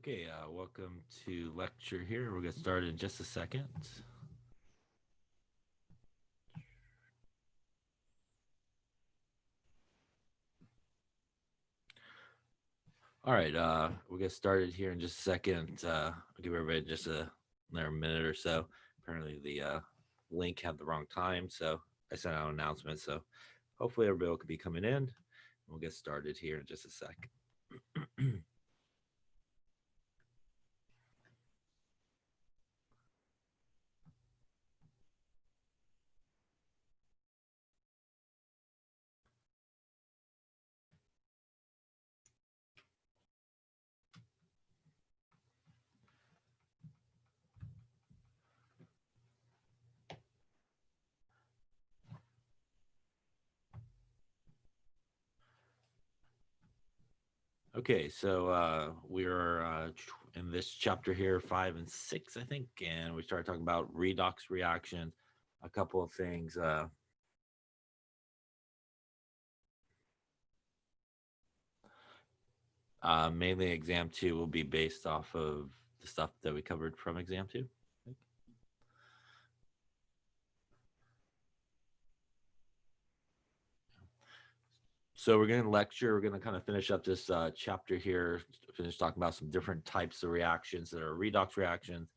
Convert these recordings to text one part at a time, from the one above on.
Okay, welcome to lecture here. We'll get started in just a second. All right, we'll get started here in just a second. I'll give everybody just another minute or so. Apparently the link had the wrong time, so I sent out an announcement. So hopefully everybody will be coming in. We'll get started here in just a sec. Okay, so we're in this chapter here, 5 and 6, I think, and we started talking about redox reactions, a couple of things. Mainly exam 2 will be based off of the stuff that we covered from exam 2. So we're going to lecture. We're going to kind of finish up this chapter here, finish talking about some different types of reactions that are redox reactions.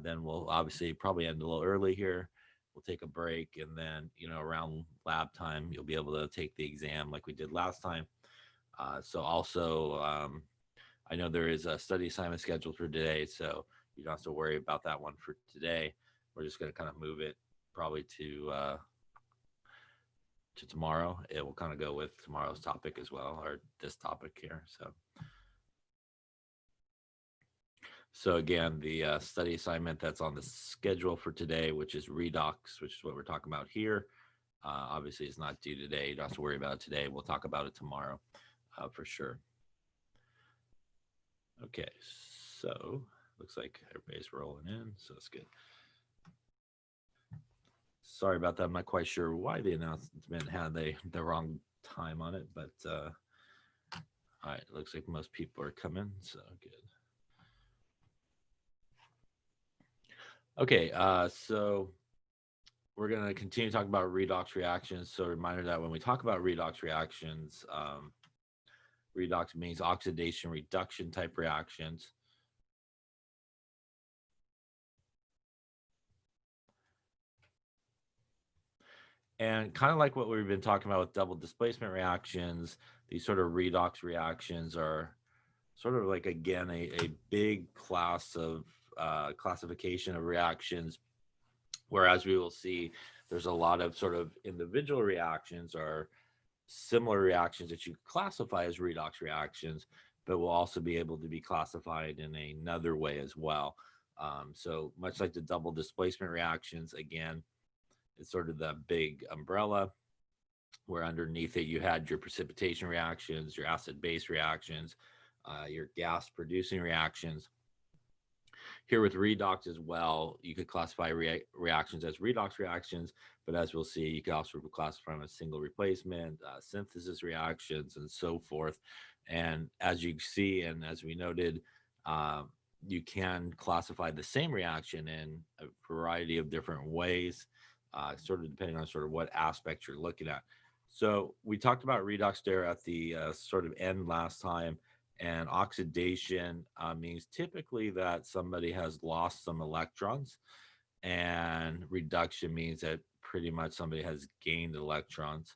Then we'll obviously probably end a little early here. We'll take a break, and then, around lab time, you'll be able to take the exam like we did last time. So also, I know there is a study assignment scheduled for today, so you don't have to worry about that one for today. We're just going to kind of move it probably to tomorrow. It will kind of go with tomorrow's topic as well, or this topic here. So again, the study assignment that's on the schedule for today, which is redox, which is what we're talking about here, obviously is not due today. You don't have to worry about it today. We'll talk about it tomorrow for sure. Okay, so looks like everybody's rolling in, so that's good. Sorry about that. I'm not quite sure why the announcement had the wrong time on it, but all right, looks like most people are coming, so good. Okay, so we're going to continue talking about redox reactions. So a reminder that when we talk about redox reactions, redox means oxidation reduction type reactions. And kind of like what we've been talking about with double displacement reactions, these sort of redox reactions are sort of like, again, a big class of classification of reactions, whereas we will see there's a lot of sort of individual reactions or similar reactions that you classify as redox reactions, but will also be able to be classified in another way as well. So much like the double displacement reactions, again, it's sort of the big umbrella where underneath it you had your precipitation reactions, your acid-base reactions, your gas-producing reactions. Here with redox as well, you could classify reactions as redox reactions, but as we'll see, you can also classify them as single replacement, synthesis reactions, and so forth. And as you see, and as we noted, you can classify the same reaction in a variety of different ways, sort of depending on sort of what aspect you're looking at. So we talked about redox there at the sort of end last time. And oxidation means typically that somebody has lost some electrons, and reduction means that pretty much somebody has gained electrons.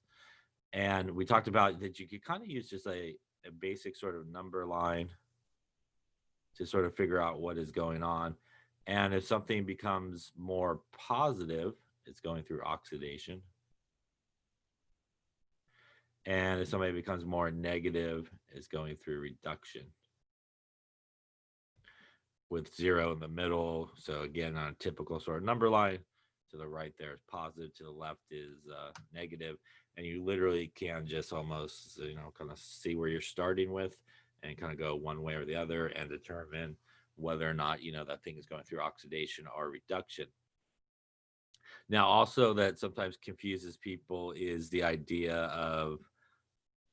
And we talked about that you could kind of use just a basic sort of number line to sort of figure out what is going on. And if something becomes more positive, it's going through oxidation. And if somebody becomes more negative, it's going through reduction, with 0 in the middle. So again, on a typical sort of number line, to the right there is positive, to the left is negative. And you literally can just almost, kind of see where you're starting with and kind of go one way or the other and determine whether or not, that thing is going through oxidation or reduction. Now, also that sometimes confuses people is the idea of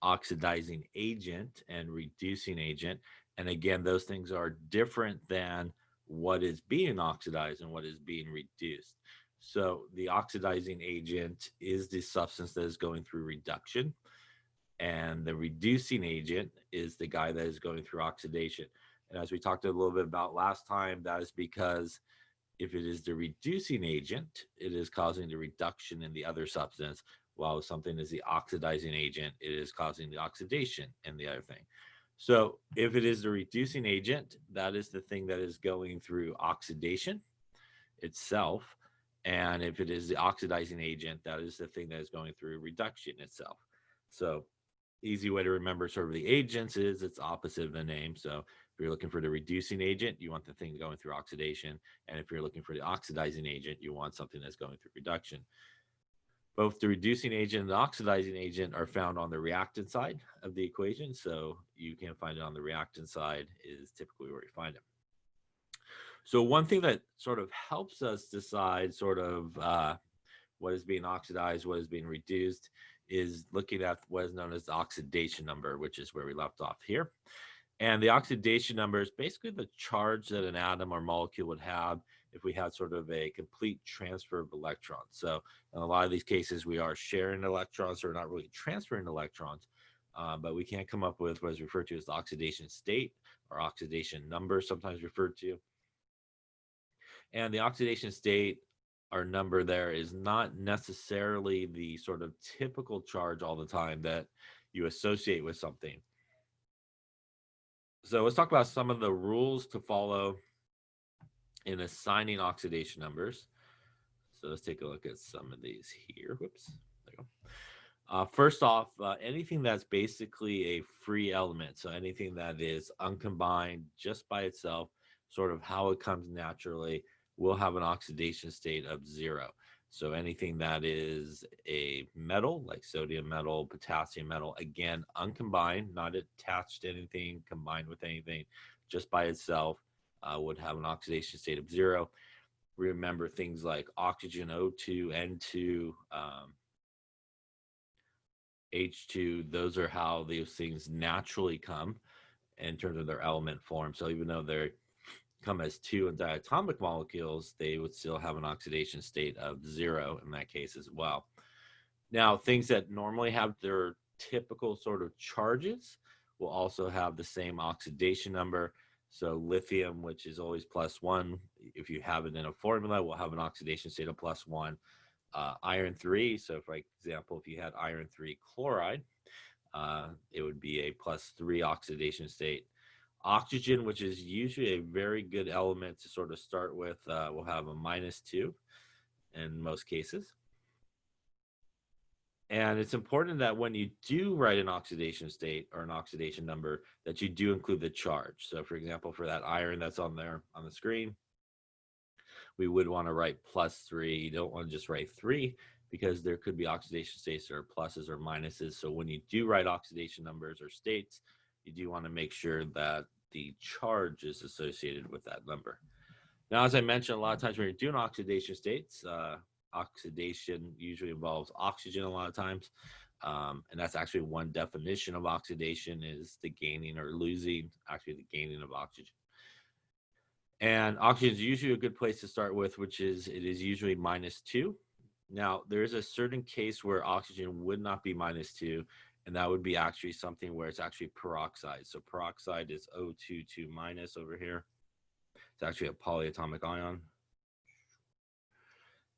oxidizing agent and reducing agent. And again, those things are different than what is being oxidized and what is being reduced. So the oxidizing agent is the substance that is going through reduction, and the reducing agent is the guy that is going through oxidation. And as we talked a little bit about last time, that is because if it is the reducing agent, it is causing the reduction in the other substance, while something is the oxidizing agent, it is causing the oxidation in the other thing. So if it is the reducing agent, that is the thing that is going through oxidation itself. And if it is the oxidizing agent, that is the thing that is going through reduction itself. So easy way to remember sort of the agents is it's opposite of the name. So if you're looking for the reducing agent, you want the thing going through oxidation. And if you're looking for the oxidizing agent, you want something that's going through reduction. Both the reducing agent and the oxidizing agent are found on the reactant side of the equation. So you can find it on the reactant side is typically where you find it. So one thing that sort of helps us decide sort of what is being oxidized, what is being reduced, is looking at what is known as the oxidation number, which is where we left off here. And the oxidation number is basically the charge that an atom or molecule would have if we had sort of a complete transfer of electrons. So in a lot of these cases, we are sharing electrons, or not really transferring electrons, but we can't come up with what is referred to as the oxidation state or oxidation number, sometimes referred to. And the oxidation state, our number there, is not necessarily the sort of typical charge all the time that you associate with something. So let's talk about some of the rules to follow in assigning oxidation numbers. So let's take a look at some of these here. Whoops. There you go. First off, anything that's basically a free element, so anything that is uncombined just by itself, sort of how it comes naturally, will have an oxidation state of 0. So anything that is a metal, like sodium metal, potassium metal, again, uncombined, not attached to anything, combined with anything, just by itself, would have an oxidation state of 0. Remember things like oxygen, O2, N2, H2, those are how these things naturally come in terms of their element form. So even though they come as 2 and diatomic molecules, they would still have an oxidation state of 0 in that case as well. Now, things that normally have their typical sort of charges will also have the same oxidation number. So lithium, which is always +1, if you have it in a formula, will have an oxidation state of +1. Iron 3, so for example, if you had iron 3 chloride, it would be a +3 oxidation state. Oxygen, which is usually a very good element to sort of start with, will have a -2 in most cases. And it's important that when you do write an oxidation state or an oxidation number, that you do include the charge. So for example, for that iron that's on there on the screen, we would want to write +3. You don't want to just write 3 because there could be oxidation states that are pluses or minuses. So when you do write oxidation numbers or states, you do want to make sure that the charge is associated with that number. Now, as I mentioned, a lot of times when you're doing oxidation states, oxidation usually involves oxygen a lot of times. And that's actually one definition of oxidation, is the gaining or losing, actually the gaining of oxygen. And oxygen is usually a good place to start with, which is it is usually -2. Now, there is a certain case where oxygen would not be -2, and that would be actually something where it's actually peroxide. So peroxide is O2 2- over here. It's actually a polyatomic ion.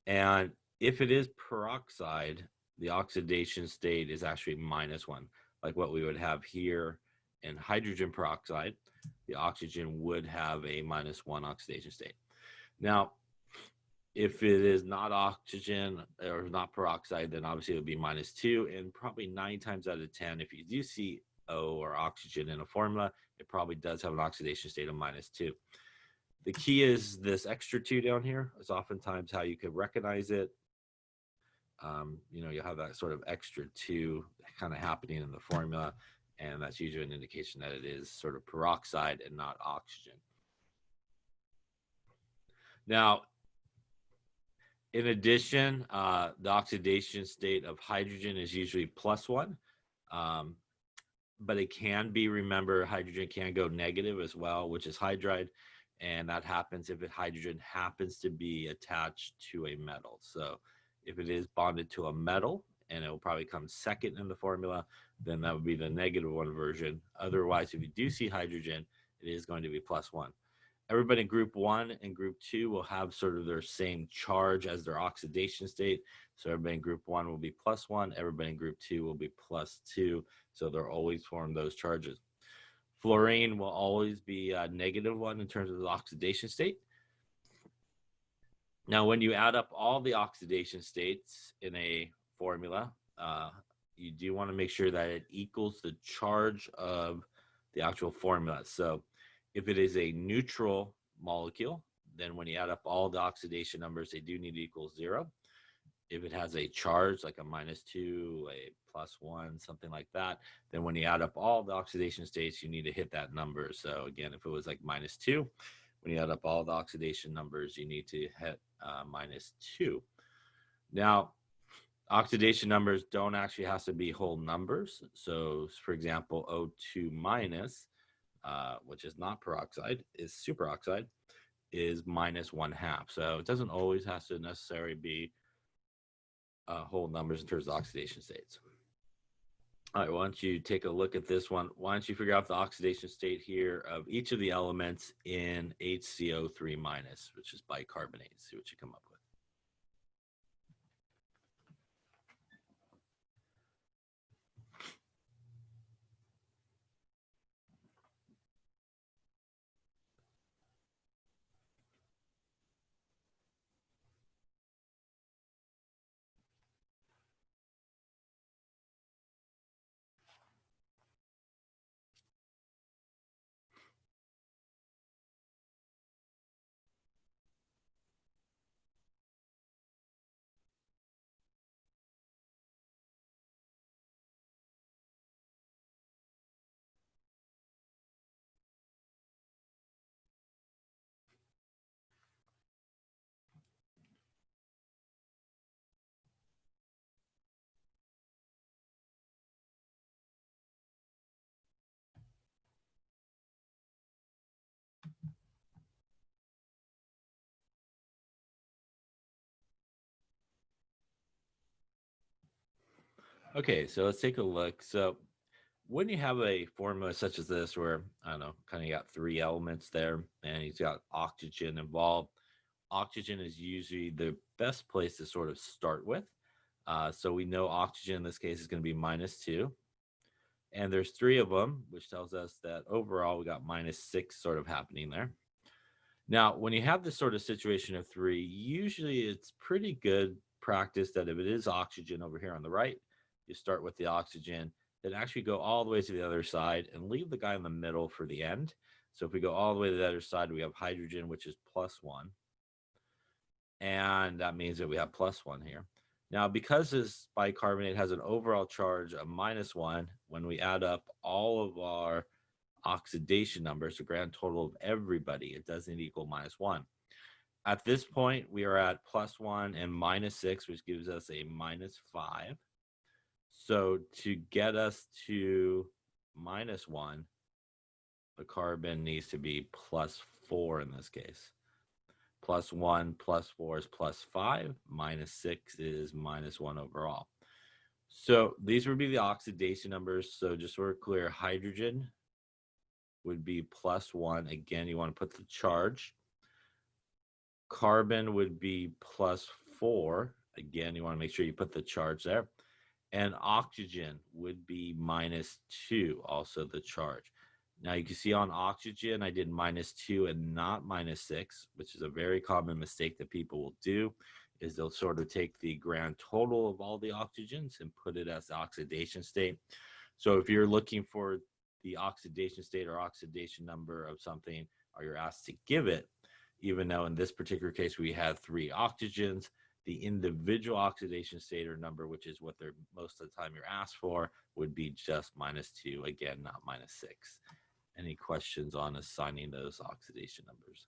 And if it is peroxide, the oxidation state is actually -1, like what we would have here in hydrogen peroxide. The oxygen would have a -1 oxidation state. Now, if it is not oxygen or not peroxide, then obviously it would be -2. And probably 9 times out of 10, if you do see O or oxygen in a formula, it probably does have an oxidation state of -2. The key is this extra 2 down here is oftentimes how you could recognize it. You'll have that sort of extra 2 kind of happening in the formula, and that's usually an indication that it is sort of peroxide and not oxygen. Now, in addition, the oxidation state of hydrogen is usually +1. but it can be, remember, hydrogen can go negative as well, which is hydride. And that happens if hydrogen happens to be attached to a metal. So if it is bonded to a metal, and it will probably come second in the formula, then that would be the negative one version. Otherwise, if you do see hydrogen, it is going to be +1. Everybody in group 1 and group 2 will have sort of their same charge as their oxidation state. So everybody in group 1 will be +1. Everybody in group 2 will be +2. So they'll always form those charges. Fluorine will always be a -1 in terms of the oxidation state. Now, when you add up all the oxidation states in a formula, you do want to make sure that it equals the charge of the actual formula. So if it is a neutral molecule, then when you add up all the oxidation numbers, they do need to equal 0. If it has a charge like a -2, a +1, something like that, then when you add up all the oxidation states, you need to hit that number. So again, if it was like -2, when you add up all the oxidation numbers, you need to hit -2. Now, oxidation numbers don't actually have to be whole numbers. So for example, O2 minus, which is not peroxide, is superoxide, is -1/2. So it doesn't always have to necessarily be whole numbers in terms of oxidation states. All right, why don't you take a look at this one? Why don't you figure out the oxidation state here of each of the elements in HCO3 minus, which is bicarbonate. See what you come up with. Okay, so let's take a look. So when you have a formula such as this, where, I don't know, kind of got 3 elements there, and you've got oxygen involved, oxygen is usually the best place to sort of start with. So we know oxygen in this case is going to be -2. And there's 3 of them, which tells us that overall we got -6 sort of happening there. Now, when you have this sort of situation of 3, usually it's pretty good practice that if it is oxygen over here on the right, you start with the oxygen, then actually go all the way to the other side and leave the guy in the middle for the end. So if we go all the way to the other side, we have hydrogen, which is +1. And that means that we have +1 here. Now, because this bicarbonate has an overall charge of -1, when we add up all of our oxidation numbers, the grand total of everybody, it doesn't equal -1. At this point, we are at +1 and -6, which gives us a -5. So to get us to -1, the carbon needs to be +4 in this case. +1 plus 4 is +5, -6 is -1 overall. So these would be the oxidation numbers. So just so we're clear, hydrogen would be +1. Again, you want to put the charge. Carbon would be +4. Again, you want to make sure you put the charge there. And oxygen would be -2, also the charge. Now you can see on oxygen, I did -2 and not -6, which is a very common mistake that people will do, is they'll sort of take the grand total of all the oxygens and put it as the oxidation state. So if you're looking for the oxidation state or oxidation number of something, or you're asked to give it, even though in this particular case we had 3 oxygens, the individual oxidation state or number, which is what they're most of the time you're asked for, would be just -2, again, not -6. Any questions on assigning those oxidation numbers?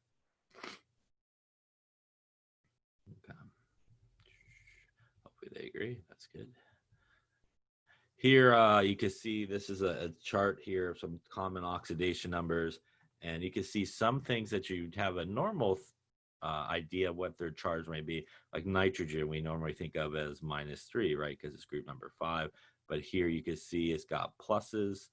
Okay. Hopefully they agree. That's good. Here you can see this is a chart here of some common oxidation numbers, and you can see some things that you have a normal idea of what their charge may be. Like nitrogen, we normally think of as -3, right? Because it's group number 5. But here you can see it's got pluses.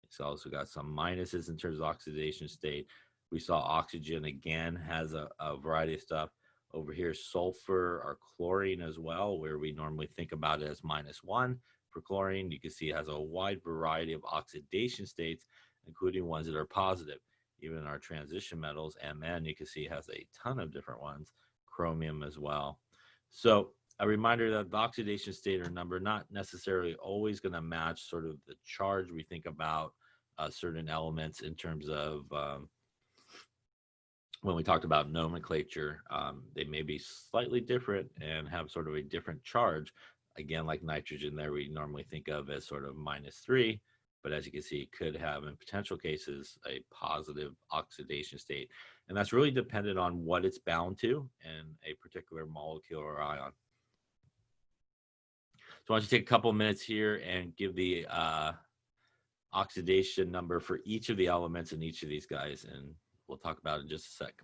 It's also got some minuses in terms of oxidation state. We saw oxygen again has a variety of stuff. Over here, sulfur or chlorine as well, where we normally think about it as -1 for chlorine. You can see it has a wide variety of oxidation states, including ones that are positive. Even in our transition metals, Mn, you can see it has a ton of different ones, chromium as well. So a reminder that the oxidation state or number not necessarily always going to match sort of the charge we think about certain elements in terms of when we talked about nomenclature, they may be slightly different and have sort of a different charge. Again, like nitrogen there, we normally think of as sort of -3, but as you can see, it could have in potential cases a positive oxidation state. And that's really dependent on what it's bound to in a particular molecule or ion. So I want you to take a couple of minutes here and give the oxidation number for each of the elements in each of these guys, and we'll talk about it in just a sec.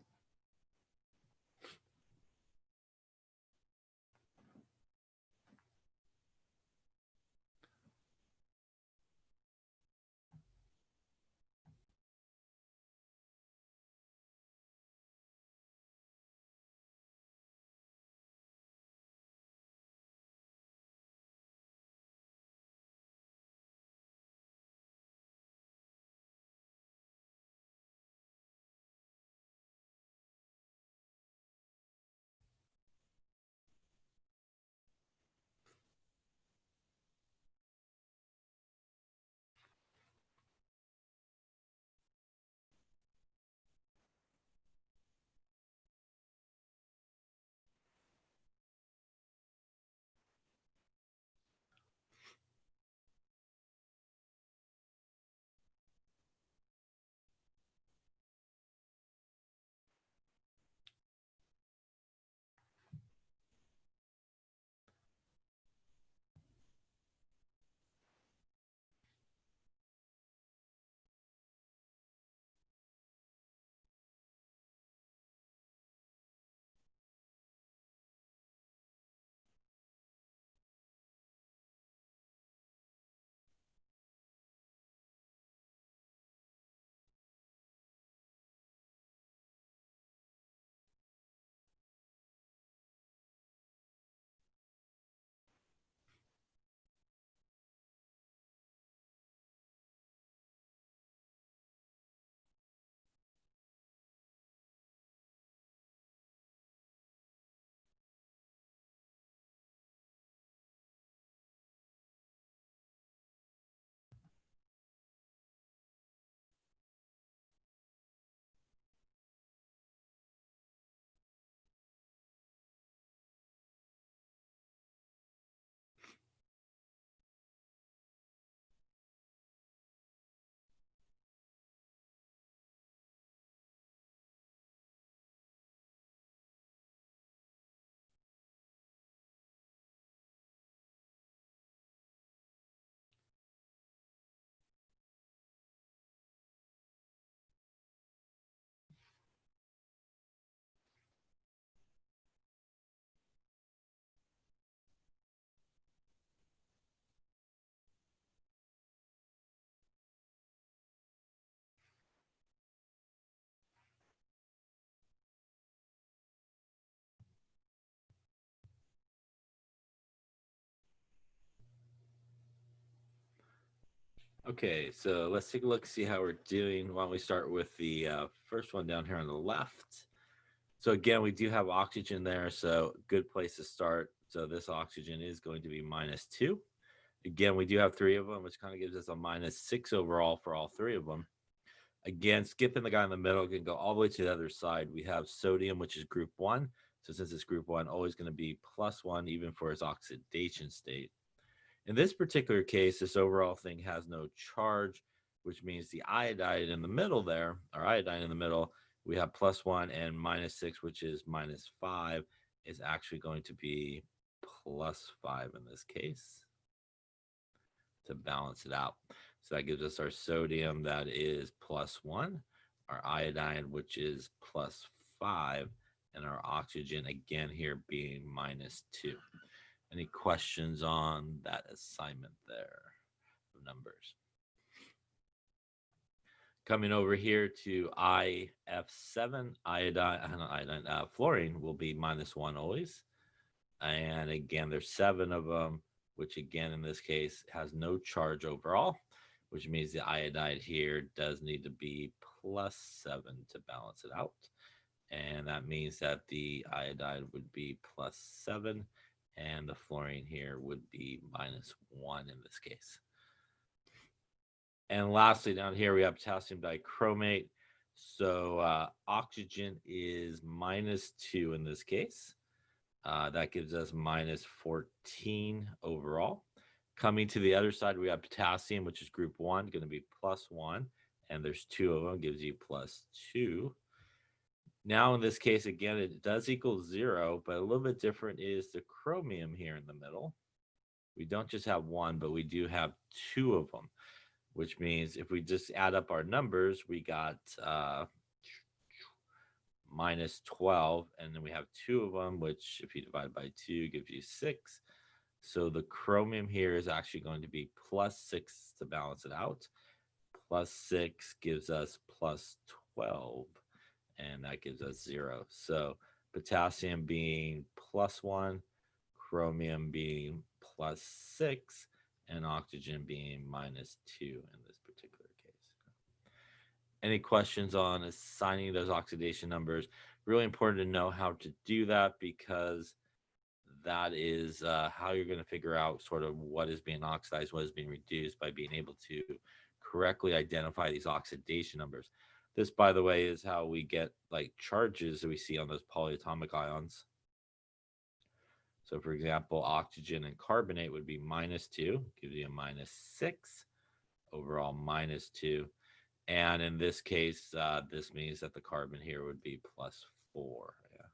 Okay, so let's take a look, see how we're doing. Why don't we start with the first one down here on the left. So again, we do have oxygen there, so good place to start. So this oxygen is going to be -2. Again, we do have 3 of them, which kind of gives us a -6 overall for all 3 of them. Again, skipping the guy in the middle, can go all the way to the other side. We have sodium, which is group 1. So since it's group 1, always going to be +1 even for its oxidation state. In this particular case, this overall thing has no charge, which means the iodide in the middle there, or iodine in the middle, we have +1, and -6, which is -5, is actually going to be +5 in this case. to balance it out. So that gives us our sodium that is +1, our iodine, which is +5, and our oxygen again here being -2. Any questions on that assignment there of numbers? Coming over here to IF7, fluorine will be -1 always. And again, there's 7 of them, which again, in this case, has no charge overall, which means the iodide here does need to be +7 to balance it out. And that means that the iodide would be +7, and the fluorine here would be -1 in this case. And lastly, down here, we have potassium dichromate. So oxygen is -2 in this case. That gives us -14 overall. Coming to the other side, we have potassium, which is group 1, going to be +1. And there's 2 of them, gives you +2. Now, in this case, again, it does equal 0, but a little bit different is the chromium here in the middle. We don't just have 1, but we do have 2 of them, which means if we just add up our numbers, we got -12, and then we have 2 of them, which if you divide by 2 gives you 6. So the chromium here is actually going to be +6 to balance it out. +6 gives us +12, and that gives us 0. So potassium being +1, chromium being +6, and oxygen being -2 in this particular case. Any questions on assigning those oxidation numbers? Really important to know how to do that, because that is how you're going to figure out sort of what is being oxidized, what is being reduced, by being able to correctly identify these oxidation numbers. This, by the way, is how we get like charges that we see on those polyatomic ions. So for example, oxygen and carbonate would be -2, gives you a -6, overall -2. And in this case, this means that the carbon here would be +4. Yeah.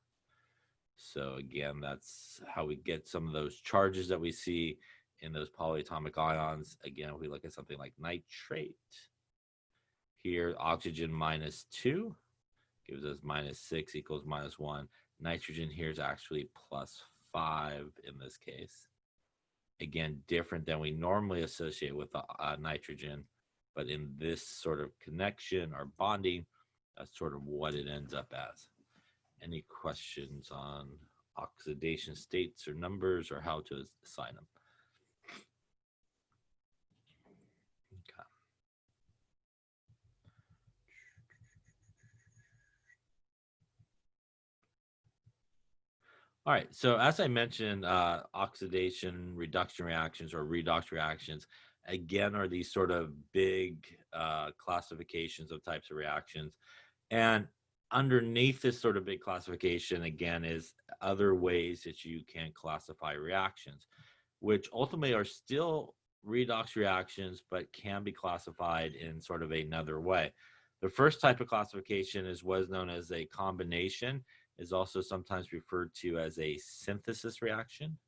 So again, that's how we get some of those charges that we see in those polyatomic ions. Again, if we look at something like nitrate, here oxygen -2 gives us -6 equals -1. Nitrogen here is actually +5 in this case. Again, different than we normally associate with nitrogen, but in this sort of connection or bonding, that's sort of what it ends up as. Any questions on oxidation states or numbers, or how to assign them? Okay. All right, so as I mentioned, oxidation reduction reactions or redox reactions, again, are these sort of big classifications of types of reactions. And underneath this sort of big classification, again, is other ways that you can classify reactions, which ultimately are still redox reactions, but can be classified in sort of another way. The first type of classification is what is known as a combination, is also sometimes referred to as a synthesis reaction.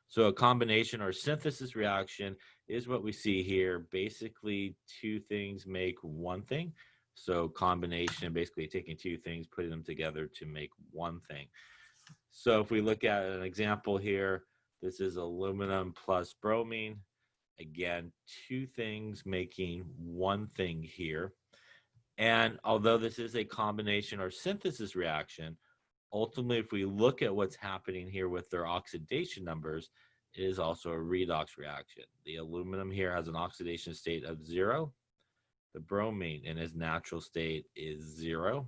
So a combination or synthesis reaction is what we see here. Basically, 2 things make 1 thing. So combination, basically taking 2 things, putting them together to make 1 thing. So if we look at an example here, this is aluminum plus bromine. Again, 2 things making 1 thing here. And although this is a combination or synthesis reaction, ultimately, if we look at what's happening here with their oxidation numbers, it is also a redox reaction. The aluminum here has an oxidation state of 0. The bromine in its natural state is 0.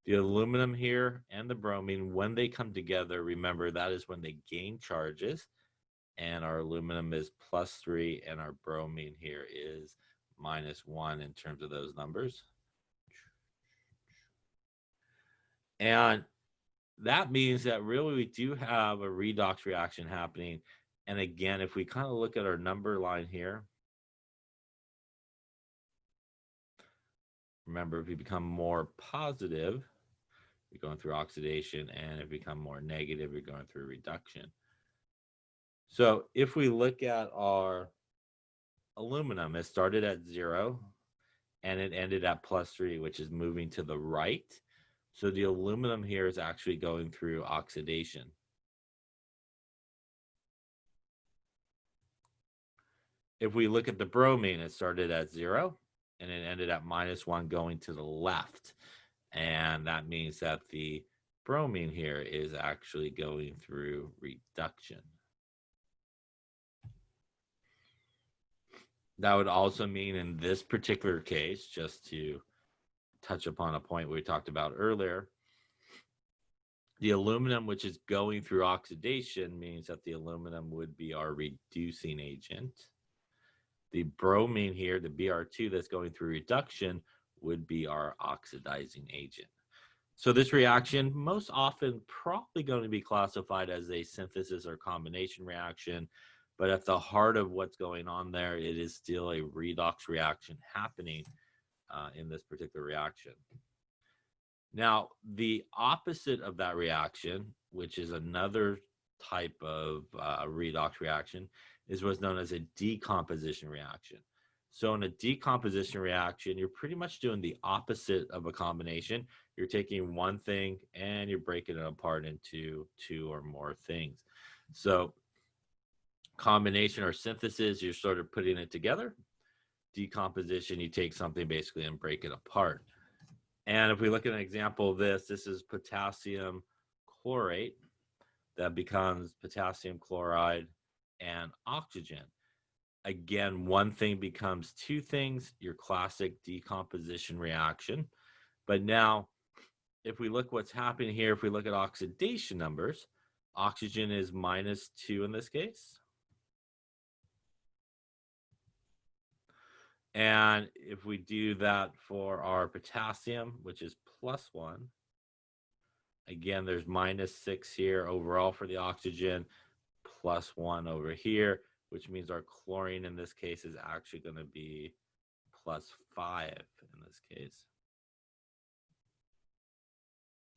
The aluminum here and the bromine, when they come together, remember that is when they gain charges. And our aluminum is +3, and our bromine here is -1 in terms of those numbers. And that means that really we do have a redox reaction happening. And again, if we kind of look at our number line here, remember, if we become more positive, you're going through oxidation, and if we become more negative, you're going through reduction. So if we look at our aluminum, it started at 0 and it ended at +3, which is moving to the right. So the aluminum here is actually going through oxidation. If we look at the bromine, it started at 0 and it ended at -1 going to the left. And that means that the bromine here is actually going through reduction. That would also mean in this particular case, just to touch upon a point we talked about earlier, the aluminum, which is going through oxidation, means that the aluminum would be our reducing agent. The bromine here, the Br2 that's going through reduction, would be our oxidizing agent. So this reaction, most often probably going to be classified as a synthesis or combination reaction, but at the heart of what's going on there, it is still a redox reaction happening in this particular reaction. Now, the opposite of that reaction, which is another type of redox reaction, is what's known as a decomposition reaction. So in a decomposition reaction, you're pretty much doing the opposite of a combination. You're taking one thing and you're breaking it apart into two or more things. So combination or synthesis, you're sort of putting it together. Decomposition, you take something basically and break it apart. And if we look at an example of this, this is potassium chlorate that becomes potassium chloride and oxygen. Again, one thing becomes two things, your classic decomposition reaction. But now, if we look what's happening here, if we look at oxidation numbers, oxygen is -2 in this case. And if we do that for our potassium, which is +1, again, there's -6 here overall for the oxygen, +1 over here, which means our chlorine in this case is actually going to be +5 in this case.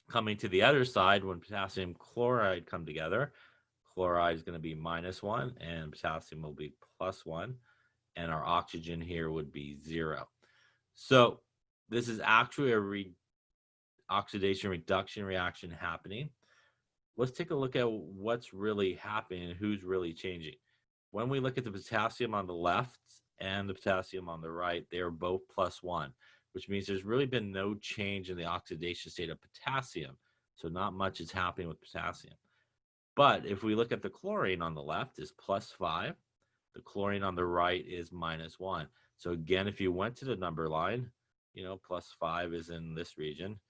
Coming to the other side, when potassium chloride come together, chloride is going to be -1 and potassium will be +1. And our oxygen here would be 0. So this is actually a oxidation-reduction reaction happening. Let's take a look at what's really happening and who's really changing. When we look at the potassium on the left and the potassium on the right, they are both +1, which means there's really been no change in the oxidation state of potassium. So not much is happening with potassium. But if we look at the chlorine on the left is +5. The chlorine on the right is -1. So again, if you went to the number line, +5 is in this region.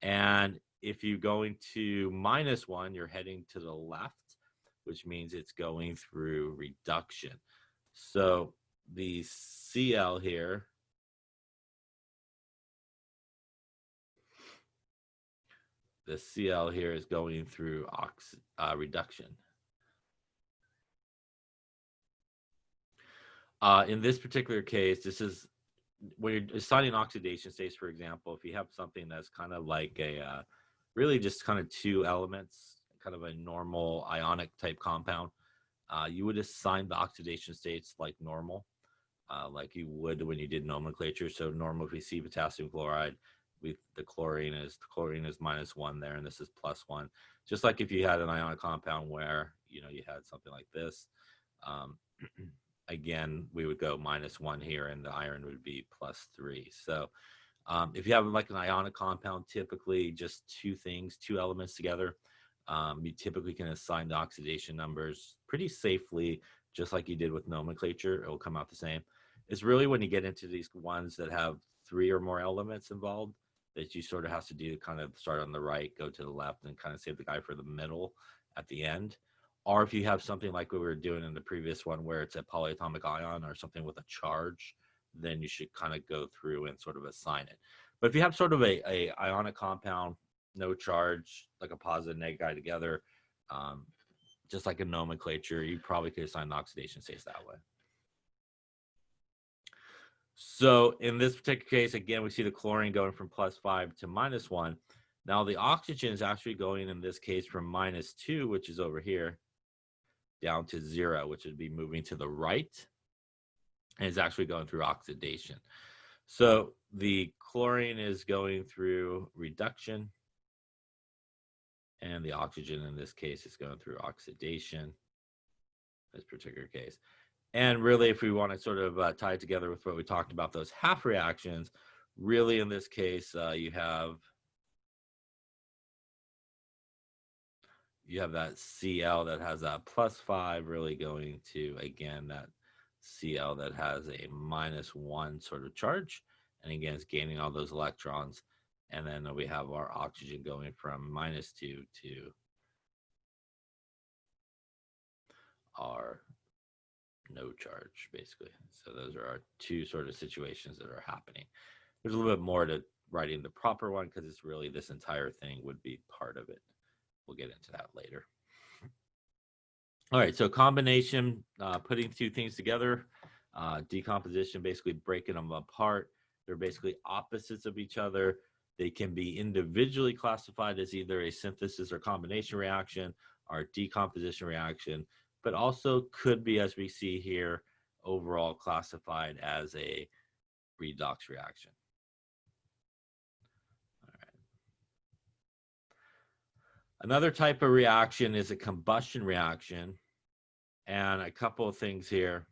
And if you're going to -1, you're heading to the left, which means it's going through reduction. So the Cl here is going through reduction. In this particular case, this is when you're assigning oxidation states, for example, if you have something that's kind of like really just kind of two elements, kind of a normal ionic type compound, you would assign the oxidation states like normal, like you would when you did nomenclature. So normal, if we see potassium chloride, the chlorine is -1 there, and this is +1. Just like if you had an ionic compound where you had something like this. Again, we would go -1 here, and the iron would be +3. So if you have like an ionic compound, typically just two elements together, you typically can assign the oxidation numbers pretty safely, just like you did with nomenclature. It will come out the same. It's really when you get into these ones that have 3 or more elements involved that you sort of have to do, kind of start on the right, go to the left, and kind of save the guy for the middle at the end. Or if you have something like what we were doing in the previous one where it's a polyatomic ion or something with a charge, then you should kind of go through and sort of assign it. But if you have sort of a ionic compound, no charge, like a positive negative guy together, just like a nomenclature, you probably could assign the oxidation states that way. So in this particular case, again, we see the chlorine going from +5 to -1. Now the oxygen is actually going in this case from -2, which is over here, down to 0, which would be moving to the right, and it's actually going through oxidation. So the chlorine is going through reduction, and the oxygen in this case is going through oxidation in this particular case. And really, if we want to sort of tie it together with what we talked about, those half reactions, really in this case, you have that Cl that has that +5 really going to, again, that Cl that has a -1 sort of charge. And again, it's gaining all those electrons. And then we have our oxygen going from -2 to our no charge, basically. So those are our two sort of situations that are happening. There's a little bit more to writing the proper one because it's really this entire thing would be part of it. We'll get into that later. All right, so combination, putting two things together, decomposition, basically breaking them apart. They're basically opposites of each other. They can be individually classified as either a synthesis or combination reaction or decomposition reaction, but also could be, as we see here, overall classified as a redox reaction. All right. Another type of reaction is a combustion reaction, and a couple of things here.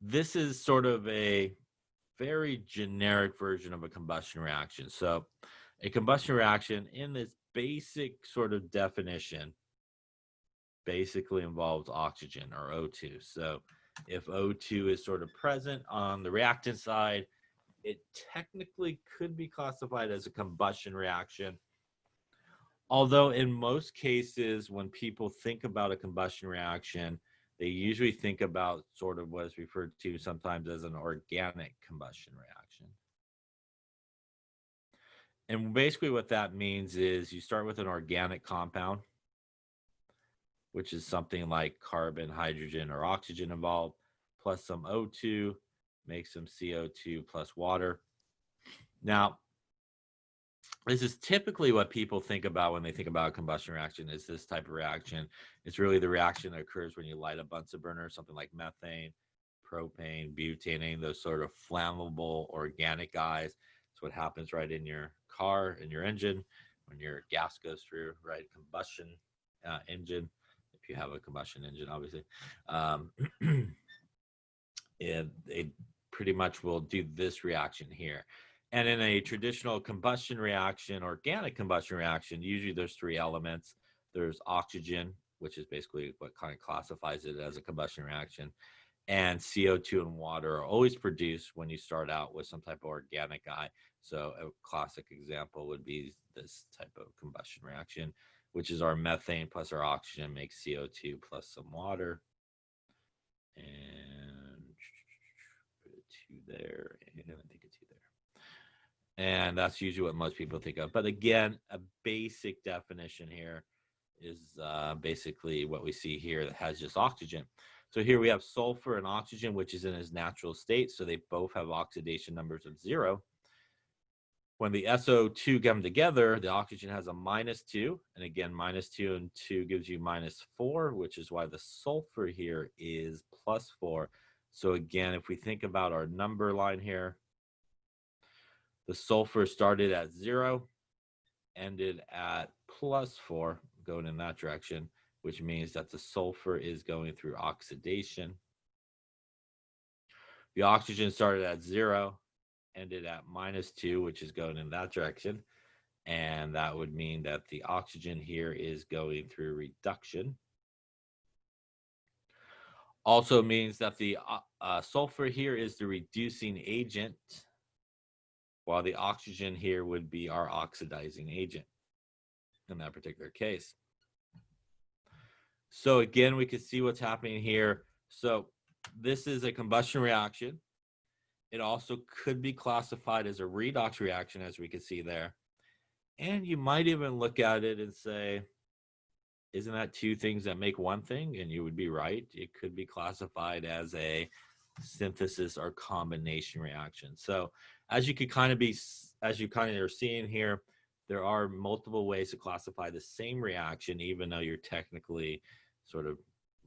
This is sort of a very generic version of a combustion reaction. So a combustion reaction in this basic sort of definition basically involves oxygen or O2. So if O2 is sort of present on the reactant side, it technically could be classified as a combustion reaction. Although in most cases, when people think about a combustion reaction, they usually think about sort of what is referred to sometimes as an organic combustion reaction. And basically what that means is you start with an organic compound, which is something like carbon, hydrogen, or oxygen involved, plus some O2, make some CO2 plus water. Now, this is typically what people think about when they think about a combustion reaction is this type of reaction. It's really the reaction that occurs when you light a Bunsen burner, something like methane, propane, butane, those sort of flammable organic guys. It's what happens right in your car, in your engine, when your gas goes through, right? Combustion engine, if you have a combustion engine, obviously. It pretty much will do this reaction here. And in a traditional combustion reaction, organic combustion reaction, usually there's three elements. There's oxygen, which is basically what kind of classifies it as a combustion reaction. And CO2 and water are always produced when you start out with some type of organic guy. So a classic example would be this type of combustion reaction, which is our methane plus our oxygen makes CO2 plus some water. And put a 2 there, and I think a 2 there. And that's usually what most people think of. But again, a basic definition here is basically what we see here that has just oxygen. So here we have sulfur and oxygen, which is in its natural state. So they both have oxidation numbers of 0. When the SO2 come together, the oxygen has a -2. And again, -2 and 2 gives you -4, which is why the sulfur here is +4. So again, if we think about our number line here, the sulfur started at 0, ended at +4, going in that direction, which means that the sulfur is going through oxidation. The oxygen started at 0, ended at -2, which is going in that direction. And that would mean that the oxygen here is going through reduction. Also means that the sulfur here is the reducing agent, while the oxygen here would be our oxidizing agent in that particular case. So again, we can see what's happening here. So this is a combustion reaction. It also could be classified as a redox reaction, as we can see there. And you might even look at it and say, isn't that two things that make one thing? And you would be right. It could be classified as a synthesis or combination reaction. So as you are seeing here, there are multiple ways to classify the same reaction, even though you're technically sort of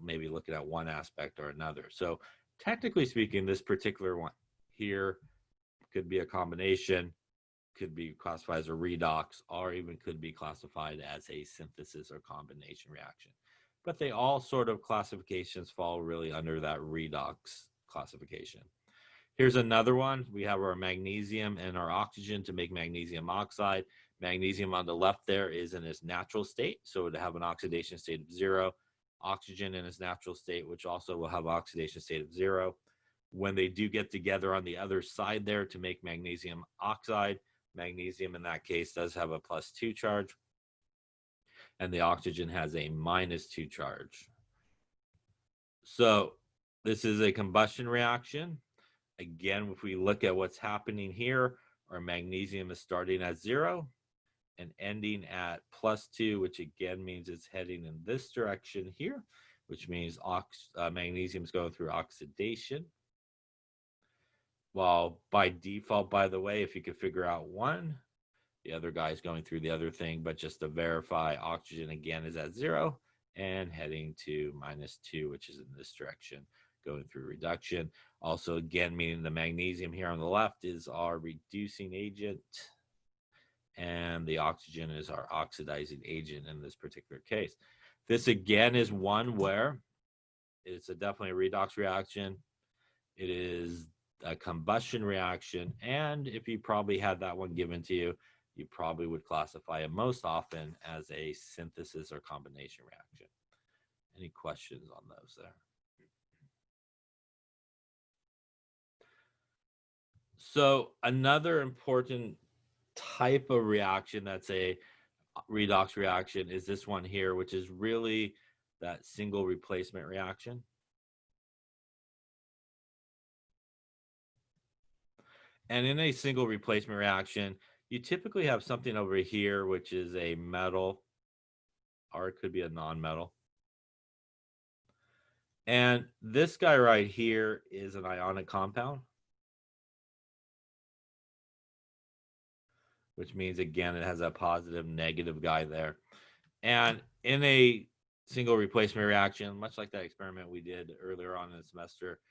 maybe looking at one aspect or another. So technically speaking, this particular one here could be a combination, could be classified as a redox, or even could be classified as a synthesis or combination reaction. But they all sort of classifications fall really under that redox classification. Here's another one. We have our magnesium and our oxygen to make magnesium oxide. Magnesium on the left there is in its natural state, so it would have an oxidation state of 0. Oxygen in its natural state, which also will have oxidation state of 0. When they do get together on the other side there to make magnesium oxide, magnesium in that case does have a +2 charge, and the oxygen has a -2 charge. So this is a combustion reaction. Again, if we look at what's happening here, our magnesium is starting at 0 and ending at +2, which again means it's heading in this direction here, which means magnesium is going through oxidation. Well, by default, by the way, if you could figure out one, the other guy is going through the other thing, but just to verify, oxygen again is at 0 and heading to -2, which is in this direction, going through reduction. Also, again, meaning the magnesium here on the left is our reducing agent, and the oxygen is our oxidizing agent in this particular case. This, again, is one where it's definitely a redox reaction. It is a combustion reaction, and if you probably had that one given to you, you probably would classify it most often as a synthesis or combination reaction. Any questions on those there? So another important type of reaction that's a redox reaction is this one here, which is really that single replacement reaction. And in a single replacement reaction, you typically have something over here, which is a metal, or it could be a non-metal. And this guy right here is an ionic compound, which means, again, it has a positive, negative guy there. And in a single replacement reaction, much like that experiment we did earlier on in the semester,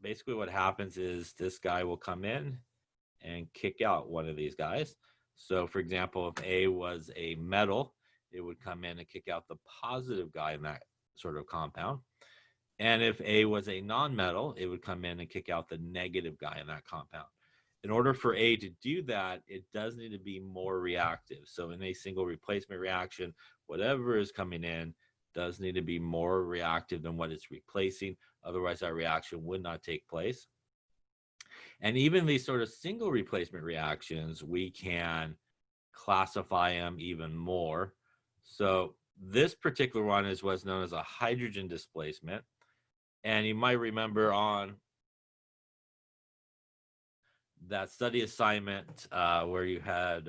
basically what happens is this guy will come in and kick out one of these guys. So, for example, if A was a metal, it would come in and kick out the positive guy in that sort of compound. And if A was a non-metal, it would come in and kick out the negative guy in that compound. In order for A to do that, it does need to be more reactive. So in a single replacement reaction, whatever is coming in does need to be more reactive than what it's replacing. Otherwise, that reaction would not take place. And even these sort of single replacement reactions, we can classify them even more. So this particular one is what's known as a hydrogen displacement. And you might remember on that study assignment where you had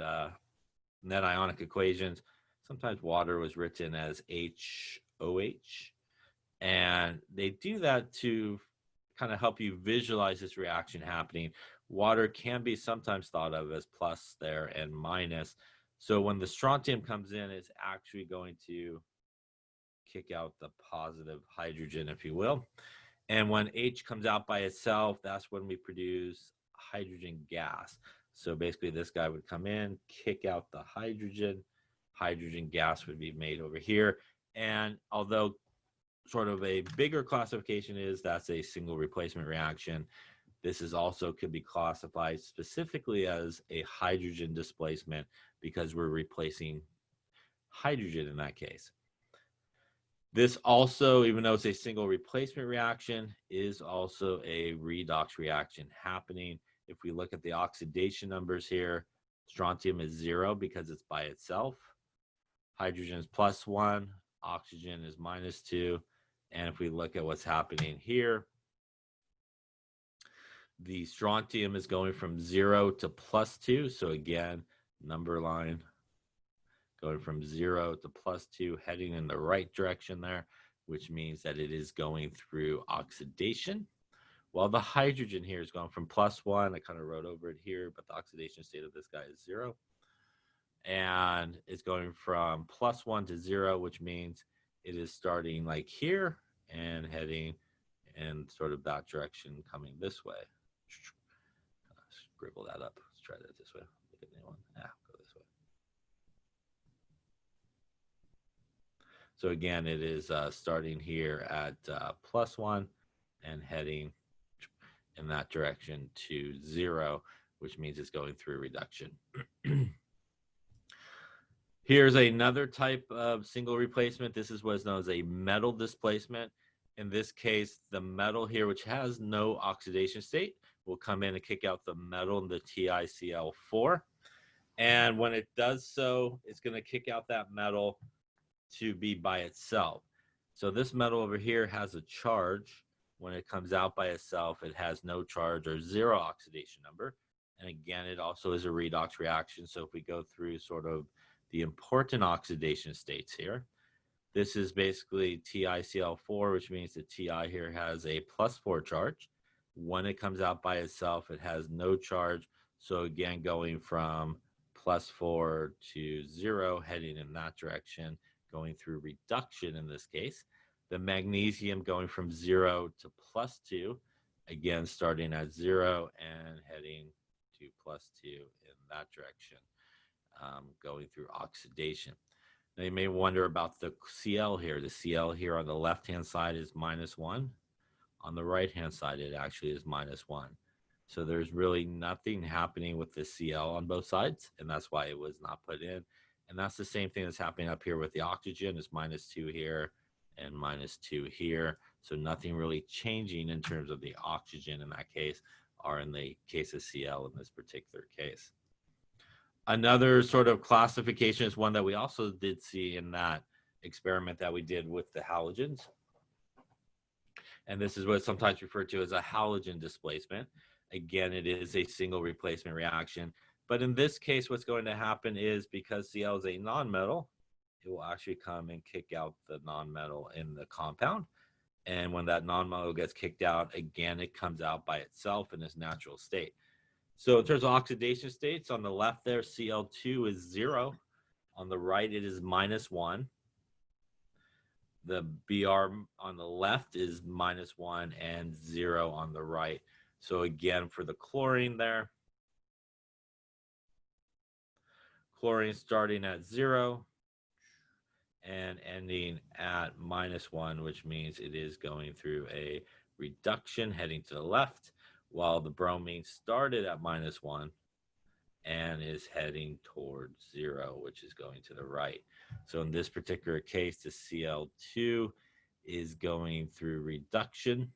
net ionic equations, sometimes water was written as HOH. And they do that to kind of help you visualize this reaction happening. Water can be sometimes thought of as plus there and minus. So when the strontium comes in, it's actually going to kick out the positive hydrogen, if you will. And when H comes out by itself, that's when we produce hydrogen gas. So basically this guy would come in, kick out the hydrogen. Hydrogen gas would be made over here. And although sort of a bigger classification is that's a single replacement reaction, this is also could be classified specifically as a hydrogen displacement because we're replacing hydrogen in that case. This also, even though it's a single replacement reaction, is also a redox reaction happening. If we look at the oxidation numbers here, strontium is 0 because it's by itself. Hydrogen is +1, oxygen is -2. And if we look at what's happening here, the strontium is going from 0 to +2. So again, number line going from 0 to +2, heading in the right direction there, which means that it is going through oxidation. While the hydrogen here is going from +1, I kind of wrote over it here, but the oxidation state of this guy is 0. and it's going from +1 to 0, which means it is starting like here and heading in sort of that direction, coming this way. Scribble that up. Let's try that this way. Look at the one. Go this way. So again, it is starting here at +1 and heading in that direction to 0, which means it's going through reduction. Here's another type of single replacement. This is what's known as a metal displacement. In this case, the metal here, which has no oxidation state, will come in and kick out the metal in the TiCl4. And when it does so, it's going to kick out that metal to be by itself. So this metal over here has a charge. When it comes out by itself, it has no charge or 0 oxidation number. And again, it also is a redox reaction. So if we go through sort of the important oxidation states here, this is basically TiCl4, which means the Ti here has a +4 charge. When it comes out by itself, it has no charge. So again, going from +4 to 0, heading in that direction, going through reduction in this case. The magnesium going from 0 to +2, again starting at 0 and heading to +2 in that direction, going through oxidation. Now you may wonder about the Cl here. The Cl here on the left-hand side is -1. On the right-hand side, it actually is -1. So there's really nothing happening with the Cl on both sides, and that's why it was not put in. And that's the same thing that's happening up here with the oxygen. It's -2 here and -2 here. So nothing really changing in terms of the oxygen in that case, or in the case of Cl in this particular case. Another sort of classification is one that we also did see in that experiment that we did with the halogens. And this is what's sometimes referred to as a halogen displacement. Again, it is a single replacement reaction. But in this case, what's going to happen is because Cl is a nonmetal, it will actually come and kick out the nonmetal in the compound. And when that nonmetal gets kicked out, again, it comes out by itself in its natural state. So in terms of oxidation states, on the left there, Cl2 is 0. On the right, it is -1. The Br on the left is -1 and 0 on the right. So again, for the chlorine there, chlorine starting at 0 and ending at -1, which means it is going through a reduction heading to the left, while the bromine started at -1 and is heading towards 0, which is going to the right. So in this particular case, the Cl2 is going through reduction.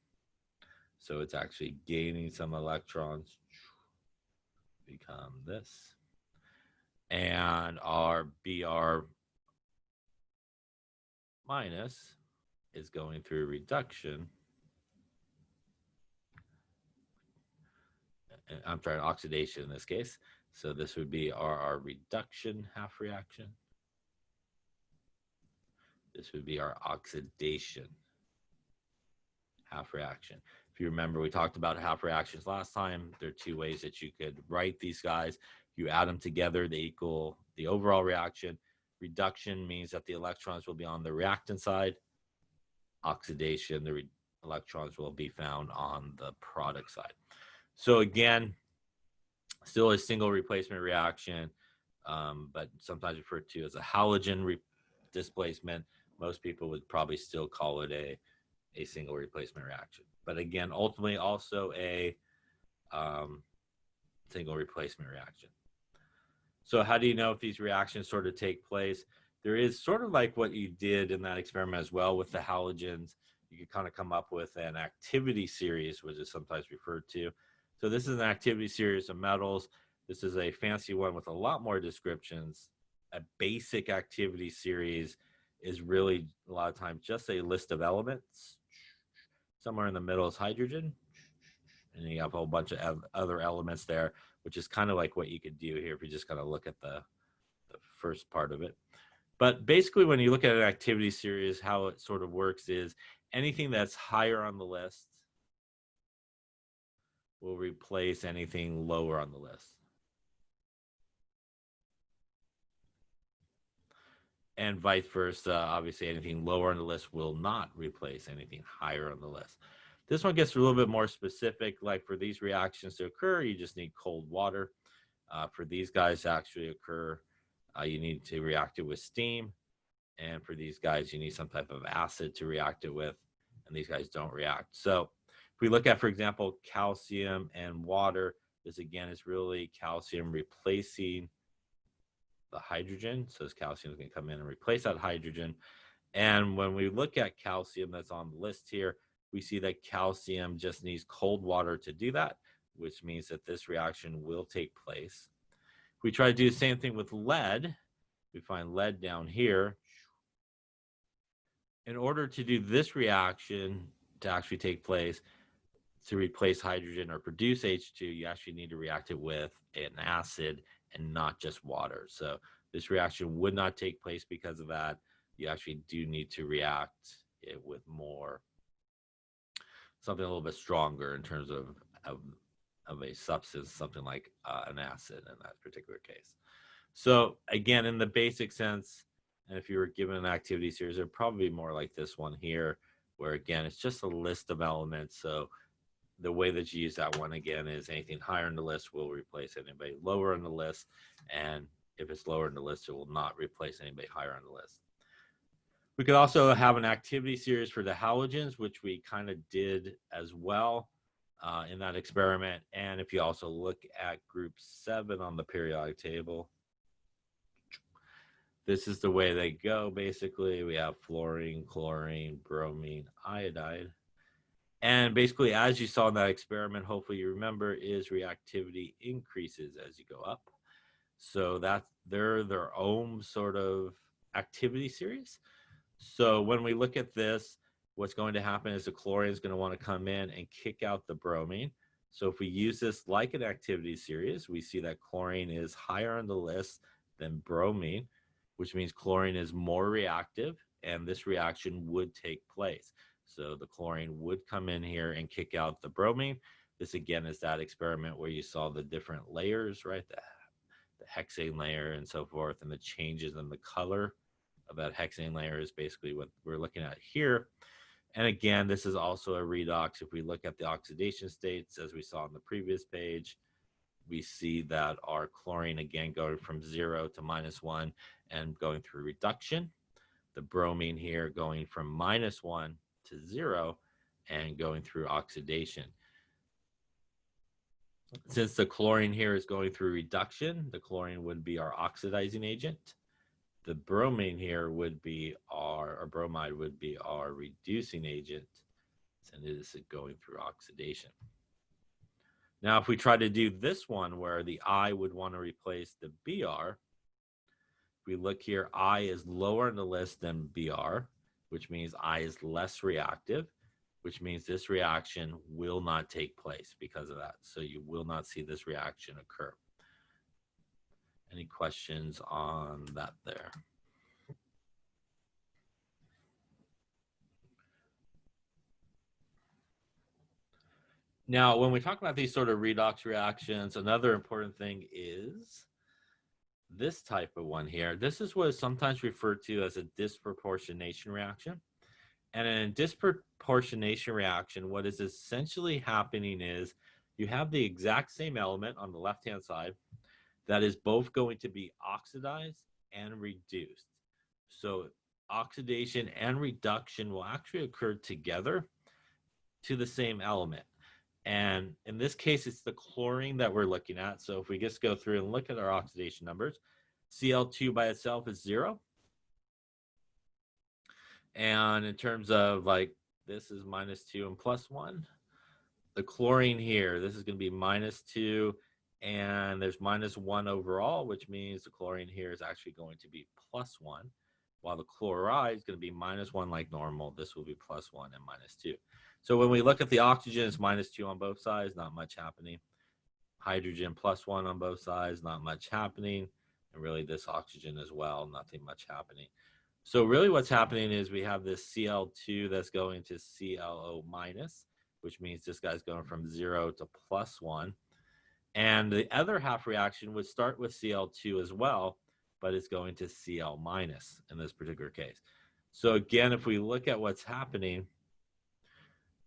So it's actually gaining some electrons, become this. And our Br minus is going through reduction. I'm sorry, oxidation in this case. So this would be our reduction half reaction. This would be our oxidation half reaction. If you remember, we talked about half reactions last time. There are 2 ways that you could write these guys. You add them together, they equal the overall reaction. Reduction means that the electrons will be on the reactant side. Oxidation, the electrons will be found on the product side. So again, still a single replacement reaction, but sometimes referred to as a halogen displacement. Most people would probably still call it a single replacement reaction. But again, ultimately also a single replacement reaction. So how do you know if these reactions sort of take place? There is sort of like what you did in that experiment as well with the halogens. You could kind of come up with an activity series, which is sometimes referred to. So this is an activity series of metals. This is a fancy one with a lot more descriptions. A basic activity series is really a lot of times just a list of elements. Somewhere in the middle is hydrogen. And you have a whole bunch of other elements there, which is kind of like what you could do here if you just kind of look at the first part of it. But basically, when you look at an activity series, how it sort of works is anything that's higher on the list will replace anything lower on the list. and vice versa. Obviously, anything lower on the list will not replace anything higher on the list. This one gets a little bit more specific. Like for these reactions to occur, you just need cold water. For these guys to actually occur, you need to react it with steam. And for these guys, you need some type of acid to react it with. And these guys don't react. So if we look at, for example, calcium and water, this again is really calcium replacing the hydrogen. So this calcium is going to come in and replace that hydrogen. And when we look at calcium that's on the list here, we see that calcium just needs cold water to do that, which means that this reaction will take place. If we try to do the same thing with lead, we find lead down here. In order to do this reaction to actually take place, to replace hydrogen or produce H2, you actually need to react it with an acid and not just water. So this reaction would not take place because of that. You actually do need to react it with more, something a little bit stronger in terms of a substance, something like an acid in that particular case. So again, in the basic sense, and if you were given an activity series, it would probably be more like this one here, where again, it's just a list of elements. So the way that you use that one again is anything higher in the list will replace anybody lower in the list. And if it's lower in the list, it will not replace anybody higher on the list. We could also have an activity series for the halogens, which we kind of did as well in that experiment. And if you also look at group 7 on the periodic table, this is the way they go. Basically, we have fluorine, chlorine, bromine, iodide. And basically, as you saw in that experiment, hopefully you remember, is reactivity increases as you go up. So that's their own sort of activity series. So when we look at this, what's going to happen is the chlorine is going to want to come in and kick out the bromine. So if we use this like an activity series, we see that chlorine is higher on the list than bromine, which means chlorine is more reactive, and this reaction would take place. So the chlorine would come in here and kick out the bromine. This again is that experiment where you saw the different layers, right? The hexane layer and so forth, and the changes in the color of that hexane layer is basically what we're looking at here. And again, this is also a redox. If we look at the oxidation states, as we saw on the previous page, we see that our chlorine again going from 0 to -1 and going through reduction. The bromine here going from -1 to 0 and going through oxidation. Since the chlorine here is going through reduction, the chlorine would be our oxidizing agent. The bromine here would be or bromide would be our reducing agent, and it is going through oxidation. Now, if we try to do this one where the I would want to replace the Br, if we look here, I is lower in the list than Br, which means I is less reactive, which means this reaction will not take place because of that. So you will not see this reaction occur. Any questions on that there? Now, when we talk about these sort of redox reactions, another important thing is this type of one here. This is what is sometimes referred to as a disproportionation reaction. And in a disproportionation reaction, what is essentially happening is you have the exact same element on the left-hand side that is both going to be oxidized and reduced. So oxidation and reduction will actually occur together to the same element. And in this case, it's the chlorine that we're looking at. So if we just go through and look at our oxidation numbers, Cl2 by itself is 0. And in terms of like, this is -2 and +1. The chlorine here, this is going to be -2, and there's -1 overall, which means the chlorine here is actually going to be +1, while the chloride is going to be -1 like normal. This will be +1 and -2. So when we look at the oxygen, it's -2 on both sides, not much happening. Hydrogen +1 on both sides, not much happening. And really this oxygen as well, nothing much happening. So really what's happening is we have this Cl2 that's going to ClO-, which means this guy's going from 0 to +1. And the other half reaction would start with Cl2 as well, but it's going to Cl minus in this particular case. So again, if we look at what's happening,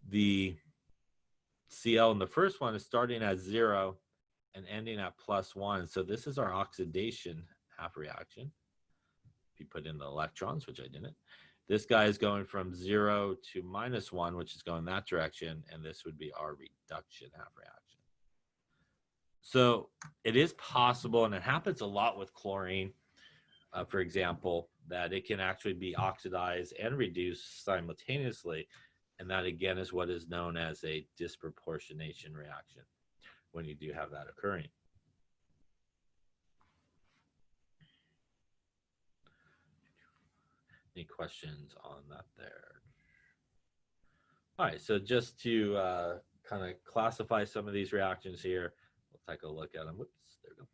the Cl in the first one is starting at 0 and ending at +1. So this is our oxidation half reaction. If you put in the electrons, which I didn't, this guy is going from 0 to -1, which is going that direction, and this would be our reduction half reaction. So it is possible, and it happens a lot with chlorine, for example, that it can actually be oxidized and reduced simultaneously. And that, again, is what is known as a disproportionation reaction when you do have that occurring. Any questions on that there? All right, so just to kind of classify some of these reactions here, we'll take a look at them. Whoops, there we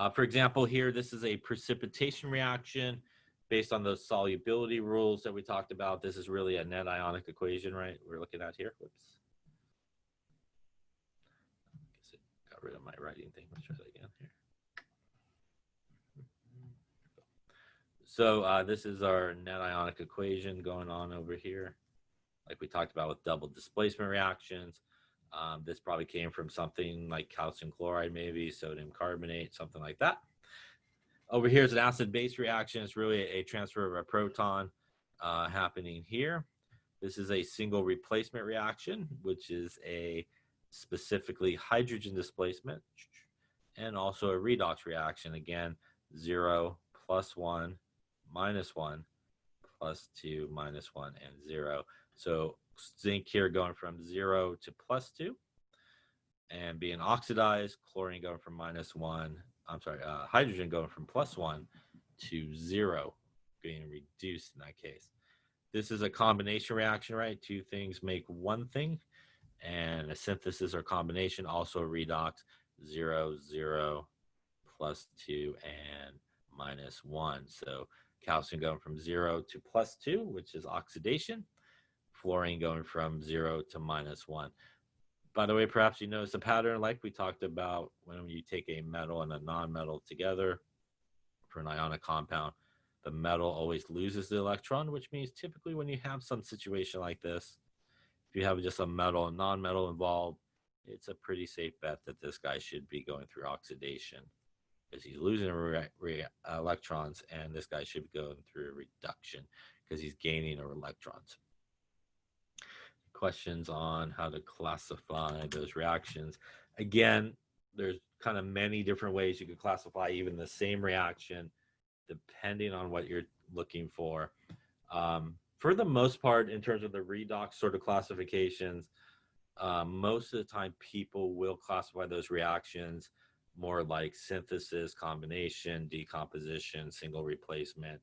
go. For example, here, this is a precipitation reaction based on those solubility rules that we talked about. This is really a net ionic equation, right? We're looking at here. Whoops. I guess it got rid of my writing thing. Let's try that again here. So this is our net ionic equation going on over here. Like we talked about with double displacement reactions. This probably came from something like calcium chloride, maybe sodium carbonate, something like that. Over here is an acid-base reaction. It's really a transfer of a proton happening here. This is a single replacement reaction, which is a specifically hydrogen displacement, and also a redox reaction. Again, 0, +1, -1, +2, -1, and 0. So zinc here going from 0 to +2 and being oxidized, chlorine going from -1, hydrogen going from +1 to 0, being reduced in that case. This is a combination reaction, right? Two things make one thing, and a synthesis or combination, also redox, 0, 0, +2, and -1. So calcium going from 0 to +2, which is oxidation. Fluorine going from 0 to -1. By the way, perhaps you notice a pattern like we talked about when you take a metal and a non-metal together for an ionic compound. The metal always loses the electron, which means typically when you have some situation like this, if you have just a metal and non-metal involved, it's a pretty safe bet that this guy should be going through oxidation because he's losing electrons, and this guy should be going through reduction because he's gaining electrons. Questions on how to classify those reactions. Again, there's kind of many different ways you could classify even the same reaction depending on what you're looking for. For the most part, in terms of the redox sort of classifications, most of the time people will classify those reactions more like synthesis, combination, decomposition, single replacement,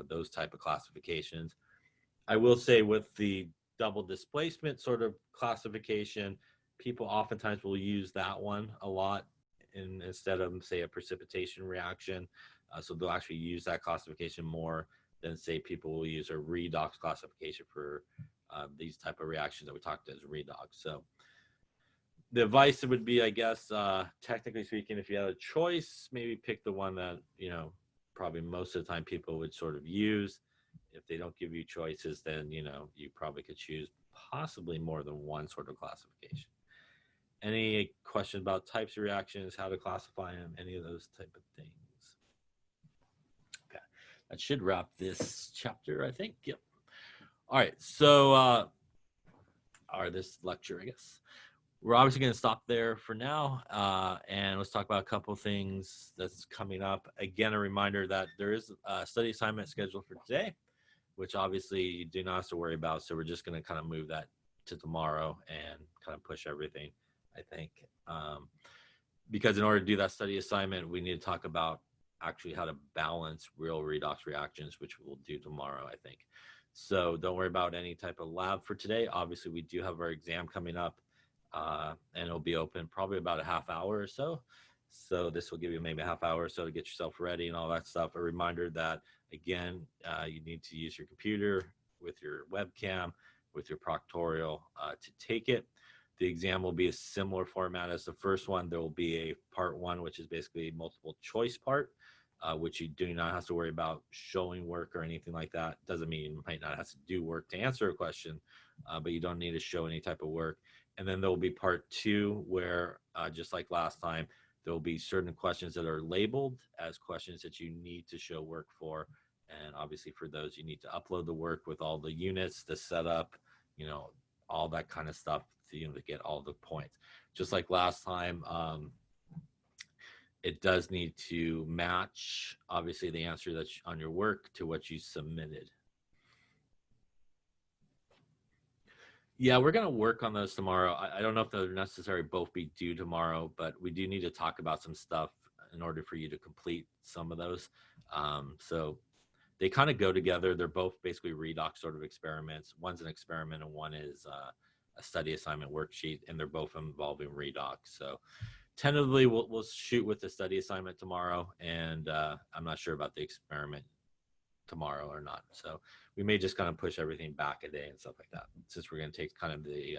those type of classifications. I will say with the double displacement sort of classification, people oftentimes will use that one a lot instead of, say, a precipitation reaction. So they'll actually use that classification more than, say, people will use a redox classification for these type of reactions that we talked as redox. So the advice would be, I guess, technically speaking, if you had a choice, maybe pick the one that, probably most of the time people would sort of use. If they don't give you choices, then, you probably could choose possibly more than one sort of classification. Any questions about types of reactions, how to classify them, any of those type of things? Okay, that should wrap this chapter, I think. Yep. All right, so, this lecture, I guess. We're obviously going to stop there for now, and let's talk about a couple of things that's coming up. Again, a reminder that there is a study assignment scheduled for today, which obviously you do not have to worry about. So we're just going to kind of move that to tomorrow and kind of push everything, I think. Because in order to do that study assignment, we need to talk about actually how to balance real redox reactions, which we'll do tomorrow, I think. So don't worry about any type of lab for today. Obviously, we do have our exam coming up, and it'll be open probably about a half hour or so. So this will give you maybe a half hour or so to get yourself ready and all that stuff. A reminder that, again, you need to use your computer with your webcam, with your proctorial to take it. The exam will be a similar format as the first one. There will be a part one, which is basically a multiple choice part. which you do not have to worry about showing work or anything like that. Doesn't mean you might not have to do work to answer a question, but you don't need to show any type of work. And then there will be part 2 where, just like last time, there will be certain questions that are labeled as questions that you need to show work for. And obviously for those, you need to upload the work with all the units, the setup, all that kind of stuff to get all the points. Just like last time, it does need to match, obviously, the answer that's on your work to what you submitted. Yeah, we're going to work on those tomorrow. I don't know if they'll necessarily both be due tomorrow, but we do need to talk about some stuff in order for you to complete some of those. So they kind of go together. They're both basically redox sort of experiments. One's an experiment and one is a study assignment worksheet, and they're both involving redox. So tentatively, we'll shoot with the study assignment tomorrow, and I'm not sure about the experiment tomorrow or not. So we may just kind of push everything back a day and stuff like that, since we're going to take kind of the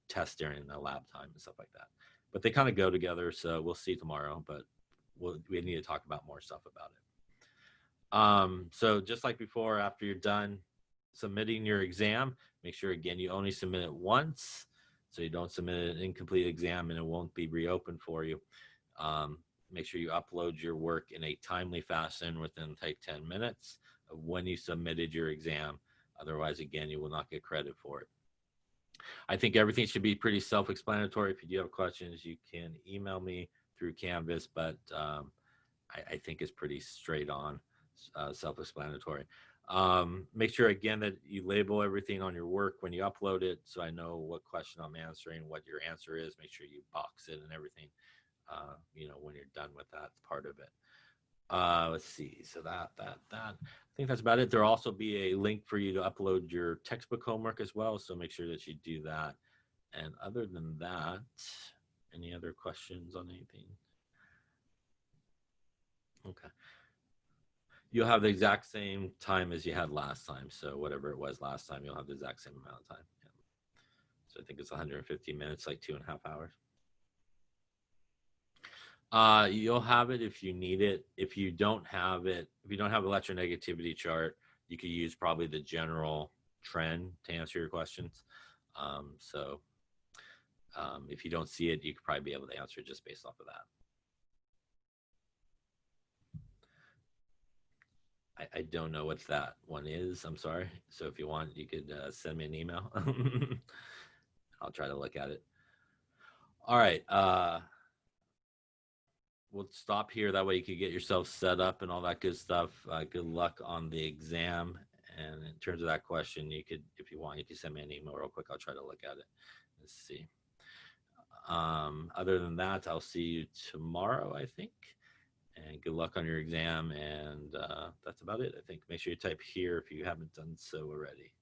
test during the lab time and stuff like that. But they kind of go together, so we'll see tomorrow, but we need to talk about more stuff about it. So just like before, after you're done submitting your exam, make sure, again, you only submit it once, so you don't submit an incomplete exam and it won't be reopened for you. Make sure you upload your work in a timely fashion within like 10 minutes of when you submitted your exam. Otherwise, again, you will not get credit for it. I think everything should be pretty self-explanatory. If you do have questions, you can email me through Canvas, but I think it's pretty straight on, self-explanatory. Make sure, again, that you label everything on your work when you upload it, so I know what question I'm answering, what your answer is. Make sure you box it and everything, when you're done with that part of it. Let's see. So that I think that's about it. There'll also be a link for you to upload your textbook homework as well, so make sure that you do that. And other than that, any other questions on anything? Okay. You'll have the exact same time as you had last time. So whatever it was last time, you'll have the exact same amount of time. Yeah. So I think it's 150 minutes, like 2.5 hours. You'll have it if you need it. If you don't have it, if you don't have electronegativity chart, you could use probably the general trend to answer your questions. If you don't see it, you could probably be able to answer it just based off of that. I don't know what that one is. I'm sorry. So if you want, you could send me an email. I'll try to look at it. All right. We'll stop here. That way you can get yourself set up and all that good stuff. Good luck on the exam. And in terms of that question, you could, if you want, you can send me an email real quick. I'll try to look at it. Let's see. Other than that, I'll see you tomorrow, I think. And good luck on your exam. And that's about it, I think. Make sure you type here if you haven't done so already.